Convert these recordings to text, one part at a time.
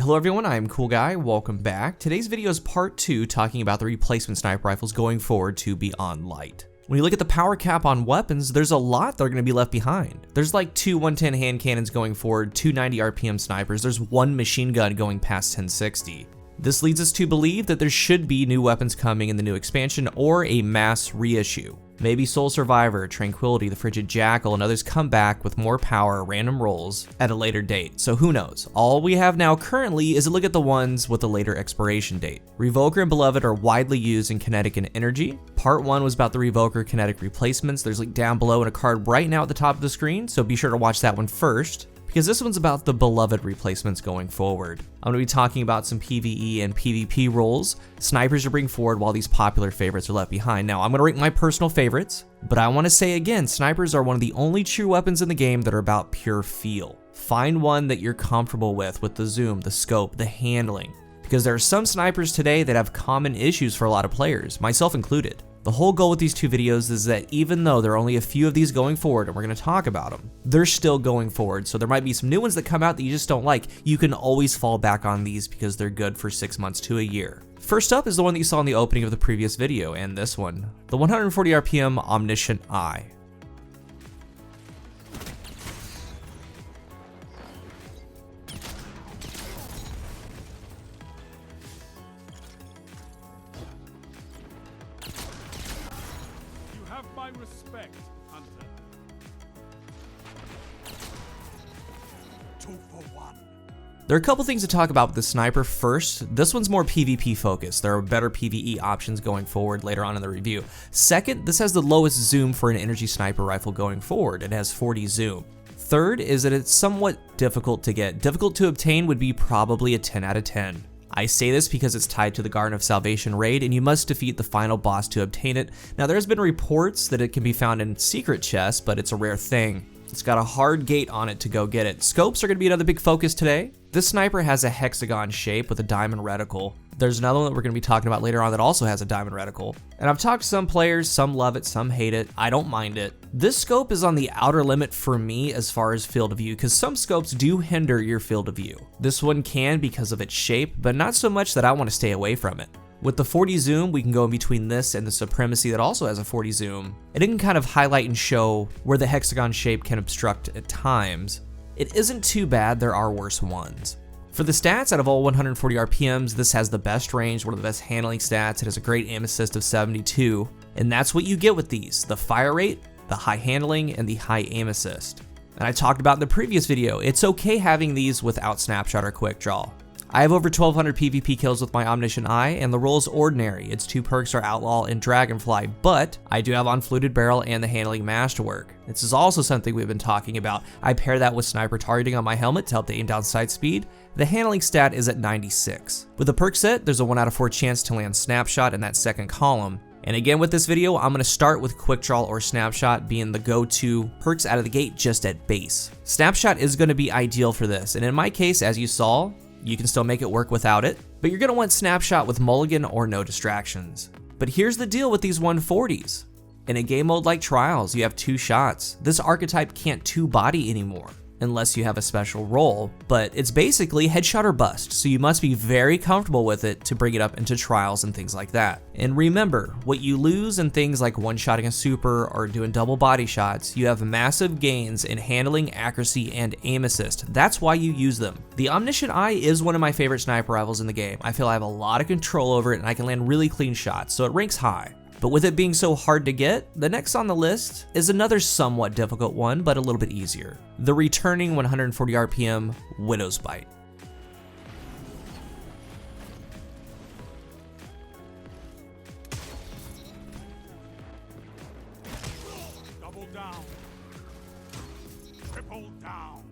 Hello everyone, I am CoolGuy, welcome back. Today's video is part 2 talking about the replacement sniper rifles going forward to Beyond Light. When you look at the power cap on weapons, there's a lot that are going to be left behind. There's like 2 110 hand cannons going forward, 2 90 RPM snipers, there's 1 machine gun going past 1060. This leads us to believe that there should be new weapons coming in the new expansion or a mass reissue. Maybe Soul Survivor, Tranquility, the Frigid Jackal, and others come back with more power, random rolls at a later date, so who knows. All we have now currently is a look at the ones with a later expiration date. Revoker and Beloved are widely used in kinetic and energy. Part 1 was about the Revoker kinetic replacements. There's a link down below and a card right now at the top of the screen, so be sure to watch that one first, because this one's about the Beloved replacements going forward. I'm going to be talking about some PvE and PvP roles, snipers to bring forward while these popular favorites are left behind. Now, I'm going to rank my personal favorites, but I want to say again, snipers are one of the only true weapons in the game that are about pure feel. Find one that you're comfortable with the zoom, the scope, the handling, because there are some snipers today that have common issues for a lot of players, myself included. The whole goal with these 2 videos is that even though there are only a few of these going forward, and we're going to talk about them, they're still going forward. So there might be some new ones that come out that you just don't like. You can always fall back on these because they're good for 6 months to a year. First up is the one that you saw in the opening of the previous video, and this one, the 140 RPM Omniscient Eye. My respect, Hunter. 2 for 1. There are a couple things to talk about with the sniper. First, this one's more PvP focused. There are better PvE options going forward later on in the review. Second, this has the lowest zoom for an energy sniper rifle going forward. It has 40 zoom. Third is that it's somewhat difficult to get. Difficult to obtain would be probably a 10 out of 10. I say this because it's tied to the Garden of Salvation raid, and you must defeat the final boss to obtain it. Now, there's been reports that it can be found in secret chests, but it's a rare thing. It's got a hard gate on it to go get it. Scopes are going to be another big focus today. This sniper has a hexagon shape with a diamond reticle. There's another one that we're going to be talking about later on that also has a diamond reticle. And I've talked to some players, some love it, some hate it. I don't mind it. This scope is on the outer limit for me as far as field of view, because some scopes do hinder your field of view. This one can because of its shape, but not so much that I want to stay away from it. With the 40 zoom, we can go in between this and the Supremacy that also has a 40 zoom, and it can kind of highlight and show where the hexagon shape can obstruct at times. It isn't too bad, there are worse ones. For the stats, out of all 140 RPMs, this has the best range, one of the best handling stats. It has a great aim assist of 72, and that's what you get with these: the fire rate, the high handling, and the high aim assist. And I talked about in the previous video, it's okay having these without snapshot or quick draw. I have over 1200 PvP kills with my Omniscient Eye, and the role is ordinary. Its 2 perks are Outlaw and Dragonfly, but I do have Unfluted Barrel and the Handling Masterwork. This is also something we've been talking about. I pair that with Sniper Targeting on my helmet to help to aim down sight speed. The handling stat is at 96. With the perk set, there's a 1 out of 4 chance to land Snapshot in that second column. And again with this video, I'm going to start with Quick Draw or Snapshot being the go-to perks out of the gate just at base. Snapshot is going to be ideal for this, and in my case, as you saw, you can still make it work without it, but you're going to want Snapshot with Mulligan or no distractions. But here's the deal with these 140s. In a game mode like Trials, you have 2 shots. This archetype can't 2-body anymore, unless you have a special role, but it's basically headshot or bust, so you must be very comfortable with it to bring it up into Trials and things like that. And remember, what you lose in things like one-shotting a super or doing double body shots, you have massive gains in handling, accuracy, and aim assist. That's why you use them. The Omniscient Eye is one of my favorite sniper rifles in the game. I feel I have a lot of control over it and I can land really clean shots, so it ranks high. But with it being so hard to get, the next on the list is another somewhat difficult one, but a little bit easier. The returning 140 RPM Widow's Bite. Double down. Triple down.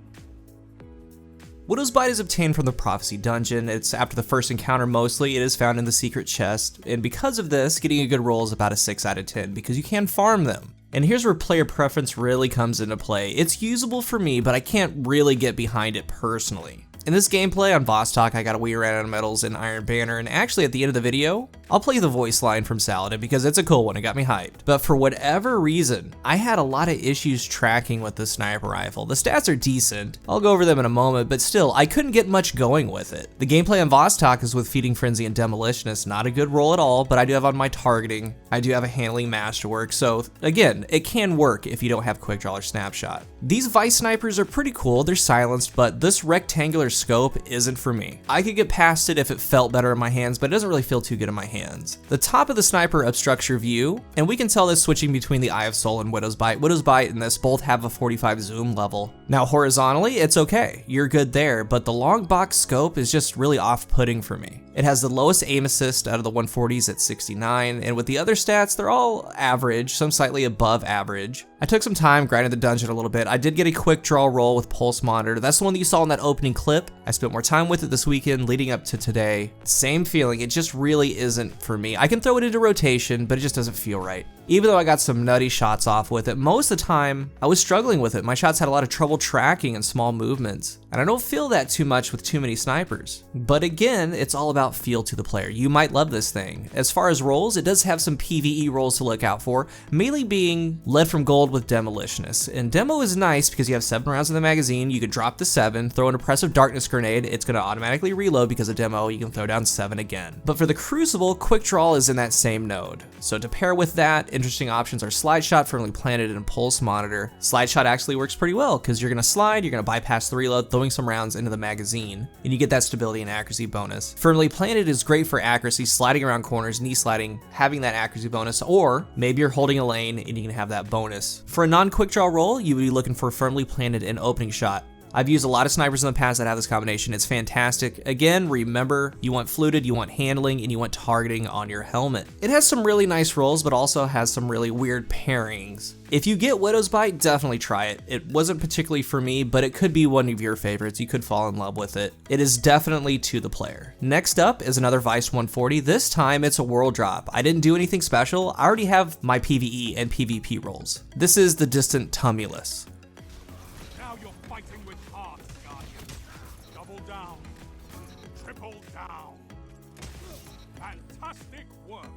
Widow's Bite is obtained from the Prophecy Dungeon. It's after the first encounter mostly. It is found in the secret chest, and because of this, getting a good roll is about a 6 out of 10 because you can farm them. And here's where player preference really comes into play. It's usable for me, but I can't really get behind it personally. In this gameplay on Vostok, I got a wee around on medals in Iron Banner, and actually at the end of the video, I'll play the voice line from Saladin because it's a cool one, it got me hyped. But for whatever reason, I had a lot of issues tracking with the sniper rifle. The stats are decent, I'll go over them in a moment, but still, I couldn't get much going with it. The gameplay on Vostok is with Feeding Frenzy and Demolitionist, not a good roll at all, but I do have on my targeting, I do have a handling masterwork, so again, it can work if you don't have quick draw or snapshot. These Vice snipers are pretty cool, they're silenced, but this rectangular scope isn't for me. I could get past it if it felt better in my hands, but it doesn't really feel too good in my hands. The top of the sniper obstructs your view, and we can tell this switching between the Eye of Soul and Widow's Bite. Widow's Bite and this both have a 45 zoom level. Now horizontally, it's okay, you're good there, but the long box scope is just really off-putting for me. It has the lowest aim assist out of the 140s at 69, and with the other stats, they're all average, some slightly above average. I took some time, grinded the dungeon a little bit. I did get a quick draw roll with Pulse Monitor. That's the one that you saw in that opening clip. I spent more time with it this weekend leading up to today. Same feeling, it just really isn't for me. I can throw it into rotation, but it just doesn't feel right. Even though I got some nutty shots off with it, most of the time I was struggling with it. My shots had a lot of trouble tracking and small movements, and I don't feel that too much with too many snipers. But again, it's all about feel to the player. You might love this thing. As far as rolls, it does have some PvE rolls to look out for, mainly being lead from gold with Demolitionist. And Demo is nice because you have 7 rounds in the magazine, you could drop the 7, throw an Oppressive Darkness grenade, it's going to automatically reload because of Demo, you can throw down 7 again. But for the Crucible, Quick Draw is in that same node. So to pair with that, interesting options are Slide Shot, Firmly Planted, and Pulse Monitor. Slide Shot actually works pretty well because you're going to slide, you're going to bypass the reload, throwing some rounds into the magazine, and you get that stability and accuracy bonus. Firmly Planted is great for accuracy, sliding around corners, knee sliding, having that accuracy bonus, or maybe you're holding a lane and you can have that bonus. For a non-quick draw roll, you would be looking for Firmly Planted and Opening Shot. I've used a lot of snipers in the past that have this combination. It's fantastic. Again, remember, you want fluted, you want handling, and you want targeting on your helmet. It has some really nice rolls, but also has some really weird pairings. If you get Widow's Bite, definitely try it. It wasn't particularly for me, but it could be one of your favorites. You could fall in love with it. It is definitely to the player. Next up is another Vice 140. This time it's a world drop. I didn't do anything special. I already have my PvE and PvP rolls. This is the Distant Tumulus. Now you're fighting with heart, Guardian. Double down. Triple down. Fantastic work.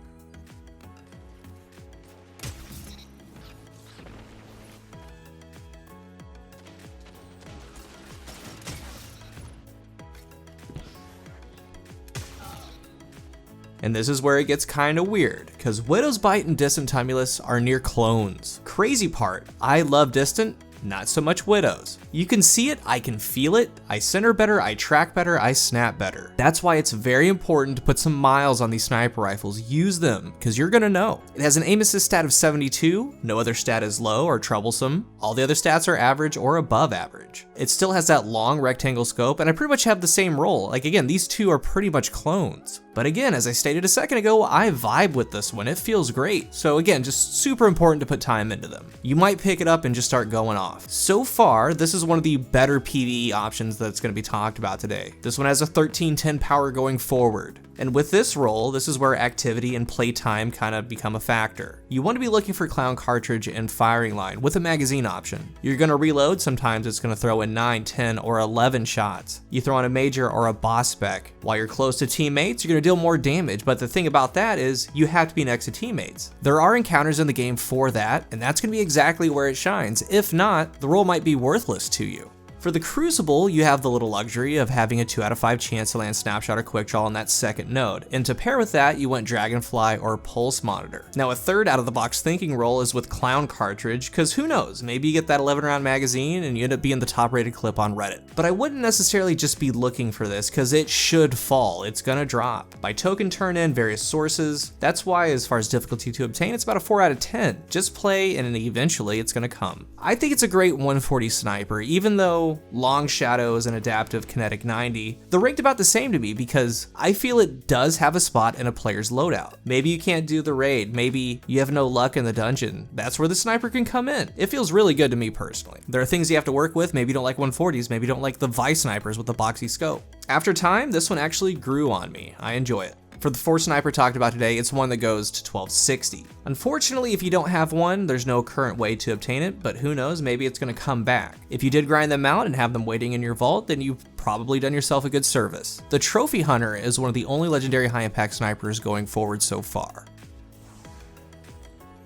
And this is where it gets kinda weird, because Widow's Bite and Distant Tumulus are near clones. Crazy part, I love Distant, not so much Widow's. You can see it, I can feel it, I center better, I track better, I snap better. That's why it's very important to put some miles on these sniper rifles. Use them, because you're gonna know. It has an aim assist stat of 72, no other stat is low or troublesome. All the other stats are average or above average. It still has that long rectangle scope, and I pretty much have the same roll. Like again, these two are pretty much clones. But again, as I stated a second ago, I vibe with this one, it feels great. So again, just super important to put time into them. You might pick it up and just start going off. So far, this is one of the better PvE options that's going to be talked about today. This one has a 1310 power going forward. And with this roll, this is where activity and playtime kind of become a factor. You want to be looking for Clown Cartridge and Firing Line with a magazine option. You're going to reload, sometimes it's going to throw in 9, 10, or 11 shots. You throw in a major or a boss spec. While you're close to teammates, you're going to deal more damage, but the thing about that is you have to be next to teammates. There are encounters in the game for that, and that's going to be exactly where it shines. If not, the roll might be worthless to you. For the Crucible, you have the little luxury of having a 2 out of 5 chance to land Snapshot or Quick Draw on that second node, and to pair with that, you want Dragonfly or Pulse Monitor. Now a third out of the box thinking roll is with Clown Cartridge, cause who knows, maybe you get that 11 round magazine and you end up being the top rated clip on Reddit. But I wouldn't necessarily just be looking for this, cause it should fall, it's gonna drop. By token turn in, various sources, that's why as far as difficulty to obtain, it's about a 4 out of 10. Just play and eventually it's gonna come. I think it's a great 140 sniper, even though long shadows and adaptive kinetic 90, they're ranked about the same to me because I feel it does have a spot in a player's loadout. Maybe you can't do the raid, maybe you have no luck in the dungeon. That's where the sniper can come in. It feels really good to me personally. There are things you have to work with, maybe you don't like 140s, maybe you don't like the Vice snipers with the boxy scope. After time, this one actually grew on me. I enjoy it. For the fourth sniper talked about today, it's one that goes to 1260. Unfortunately, if you don't have one, there's no current way to obtain it, but who knows, maybe it's gonna come back. If you did grind them out and have them waiting in your vault, then you've probably done yourself a good service. The Trophy Hunter is one of the only legendary high impact snipers going forward so far.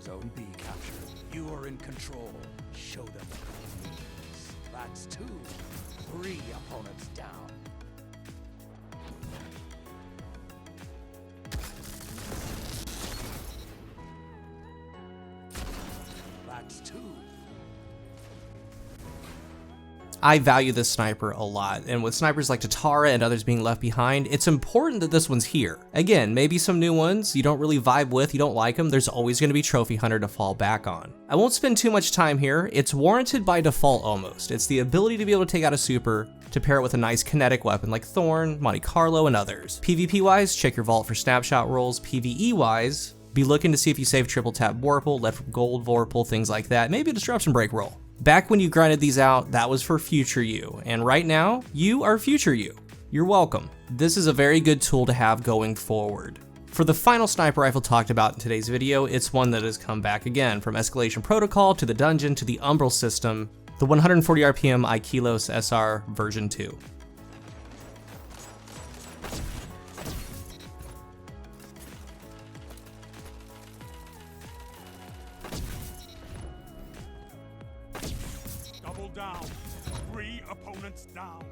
Zone B captured. You are in control. Show them what it means. That's 2. 3 opponents down. That's 2. I value this sniper a lot, and with snipers like Tatara and others being left behind, it's important that this one's here. Again, maybe some new ones you don't really vibe with, you don't like them, there's always going to be Trophy Hunter to fall back on. I won't spend too much time here, it's warranted by default almost. It's the ability to be able to take out a super, to pair it with a nice kinetic weapon like Thorn, Monte Carlo, and others. PvP wise, check your vault for snapshot rolls. PvE wise, be looking to see if you save triple tap Vorpal, left from gold Vorpal, things like that, maybe a disruption break roll. Back when you grinded these out, that was for future you, and right now, you are future you. You're welcome. This is a very good tool to have going forward. For the final sniper rifle talked about in today's video, it's one that has come back again, from Escalation Protocol to the dungeon to the Umbral system, the 140 RPM Aikilos SR version 2. Down. 3 opponents down.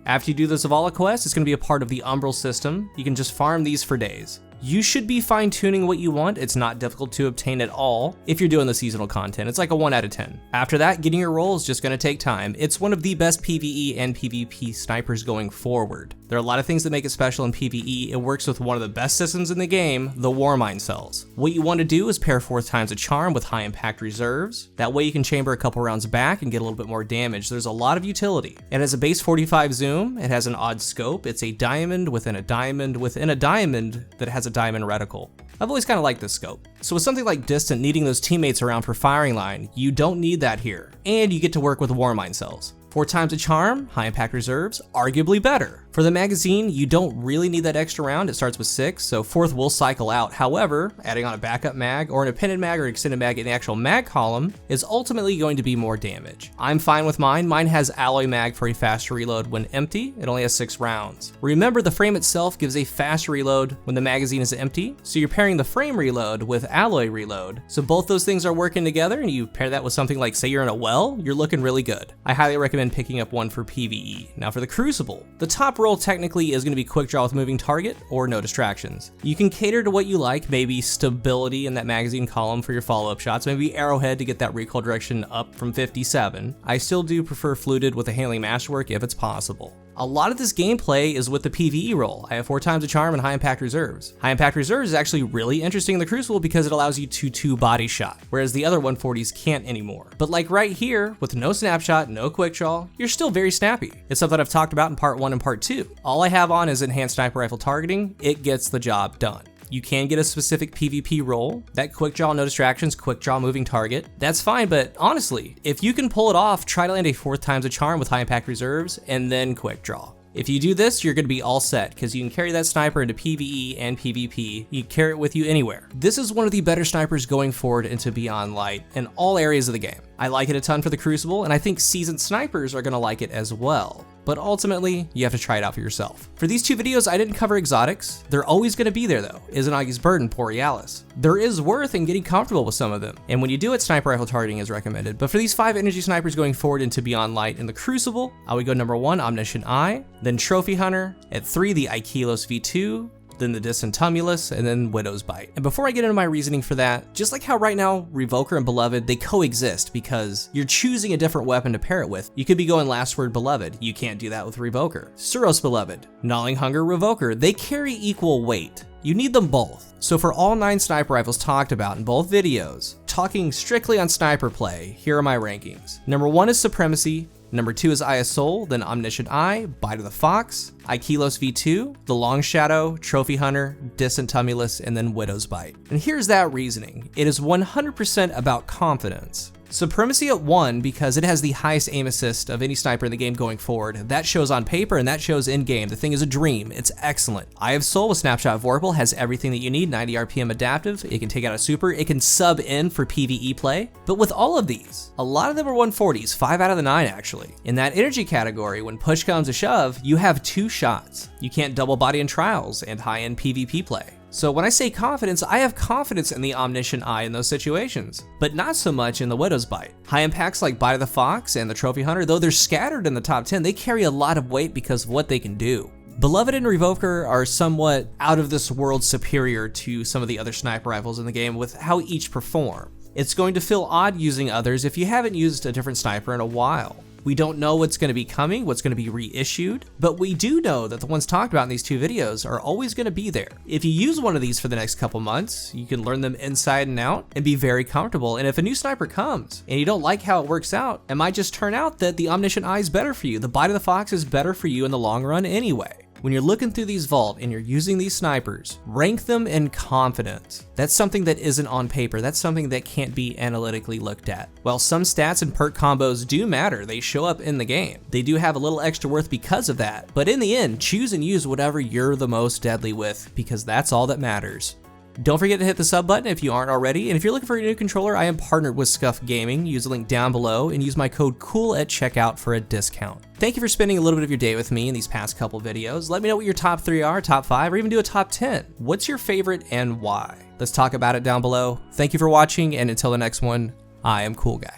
After you do the Zavala quest, it's going to be a part of the Umbral system. You can just farm these for days. You should be fine-tuning what you want. It's not difficult to obtain at all if you're doing the seasonal content. It's like a 1 out of 10. After that, getting your roll is just going to take time. It's one of the best PvE and PvP snipers going forward. There are a lot of things that make it special in PvE. It works with one of the best systems in the game, the Warmind cells. What you want to do is pair 4 times a charm with high impact reserves. That way you can chamber a couple rounds back and get a little bit more damage. There's a lot of utility. It has a base 45 zoom. It has an odd scope. It's a diamond within a diamond within a diamond that has a diamond reticle. I've always kind of liked this scope. So with something like Distant needing those teammates around for firing line, you don't need that here. And you get to work with Warmind cells. 4 times a charm, high impact reserves, arguably better. For the magazine, you don't really need that extra round. It starts with 6, so 4th will cycle out. However, adding on a backup mag or an appended mag or extended mag in the actual mag column is ultimately going to be more damage. I'm fine with mine. Mine has alloy mag for a faster reload when empty. It only has 6 rounds. Remember, the frame itself gives a fast reload when the magazine is empty, so you're pairing the frame reload with alloy reload. So both those things are working together, and you pair that with something like, say you're in a well, you're looking really good. I highly recommend picking up one for PvE. Now for the Crucible, the top roll technically is going to be quick draw with moving target or no distractions. You can cater to what you like, maybe stability in that magazine column for your follow-up shots, maybe arrowhead to get that recoil direction up from 57. I still do prefer fluted with a handling masterwork if it's possible. A lot of this gameplay is with the PvE roll. I have 4 times a charm and high impact reserves. High impact reserves is actually really interesting in the Crucible because it allows you to 2 body shot, whereas the other 140s can't anymore. But like right here, with no snapshot, no quick draw, you're still very snappy. It's something I've talked about in part 1 and part 2. All I have on is enhanced sniper rifle targeting. It gets the job done. You can get a specific PvP roll, that quick draw, no distractions, quick draw, moving target. That's fine, but honestly, if you can pull it off, try to land a 4th times a charm with high impact reserves and then quick draw. If you do this, you're going to be all set, because you can carry that sniper into PvE and PvP. You can carry it with you anywhere. This is one of the better snipers going forward into Beyond Light in all areas of the game. I like it a ton for the Crucible, and I think seasoned snipers are going to like it as well. But ultimately, you have to try it out for yourself. For these 2 videos, I didn't cover exotics. They're always going to be there though. Izanagi's Burden, Borealis. There is worth in getting comfortable with some of them. And when you do it, sniper rifle targeting is recommended. But for these 5 energy snipers going forward into Beyond Light in the Crucible, I would go number 1, Omniscient Eye, then Trophy Hunter, at 3, the Aikilos V2, then the Distant Tumulus, and then Widow's Bite. And before I get into my reasoning for that, just like how right now Revoker and Beloved, they coexist because you're choosing a different weapon to pair it with. You could be going Last Word Beloved. You can't do that with Revoker. Suros Beloved, Gnawing Hunger Revoker, they carry equal weight. You need them both. So for all 9 sniper rifles talked about in both videos, talking strictly on sniper play, here are my rankings. Number 1 is Supremacy. Number 2 is Eye of Soul, then Omniscient Eye, Bite of the Fox, Aikilos V2, the Long Shadow, Trophy Hunter, Distant Tumulus, and then Widow's Bite. And here's that reasoning. It is 100% about confidence. Supremacy at 1 because it has the highest aim assist of any sniper in the game going forward. That shows on paper and that shows in game. The thing is a dream. It's excellent. Eye of Soul with Snapshot Vorpal has everything that you need, 90 RPM adaptive. It can take out a super. It can sub in for PvE play. But with all of these, a lot of them are 140s, 5 out of the 9 actually. In that energy category, when push comes to shove, you have 2 shots. You can't double body in trials and high-end PvP play. So when I say confidence, I have confidence in the Omniscient Eye in those situations, but not so much in the Widow's Bite. High impacts like Bite of the Fox and the Trophy Hunter, though they're scattered in the top 10, they carry a lot of weight because of what they can do. Beloved and Revoker are somewhat out of this world superior to some of the other sniper rifles in the game with how each perform. It's going to feel odd using others if you haven't used a different sniper in a while. We don't know what's going to be coming, what's going to be reissued, but we do know that the ones talked about in these 2 videos are always going to be there. If you use one of these for the next couple months, you can learn them inside and out and be very comfortable. And if a new sniper comes and you don't like how it works out, it might just turn out that the Omniscient Eye is better for you. The Bite of the Fox is better for you in the long run anyway. When you're looking through these vault and you're using these snipers, rank them in confidence. That's something that isn't on paper. That's something that can't be analytically looked at. While some stats and perk combos do matter, they show up in the game. They do have a little extra worth because of that. But in the end, choose and use whatever you're the most deadly with because that's all that matters. Don't forget to hit the sub button if you aren't already, and if you're looking for a new controller, I am partnered with Scuff Gaming. Use the link down below and use my code COOL at checkout for a discount. Thank you for spending a little bit of your day with me in these past couple videos. Let me know what your top 3 are, top 5, or even do a top 10. What's your favorite and why? Let's talk about it down below. Thank you for watching, and until the next one, I am CoolGuy.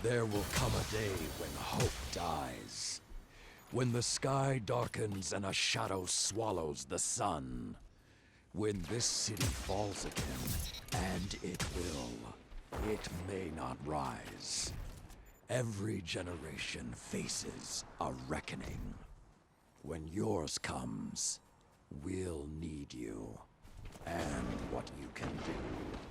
There will come a day when hope dies. When the sky darkens and a shadow swallows the sun. When this city falls again, and it will, it may not rise. Every generation faces a reckoning. When yours comes, we'll need you and what you can do.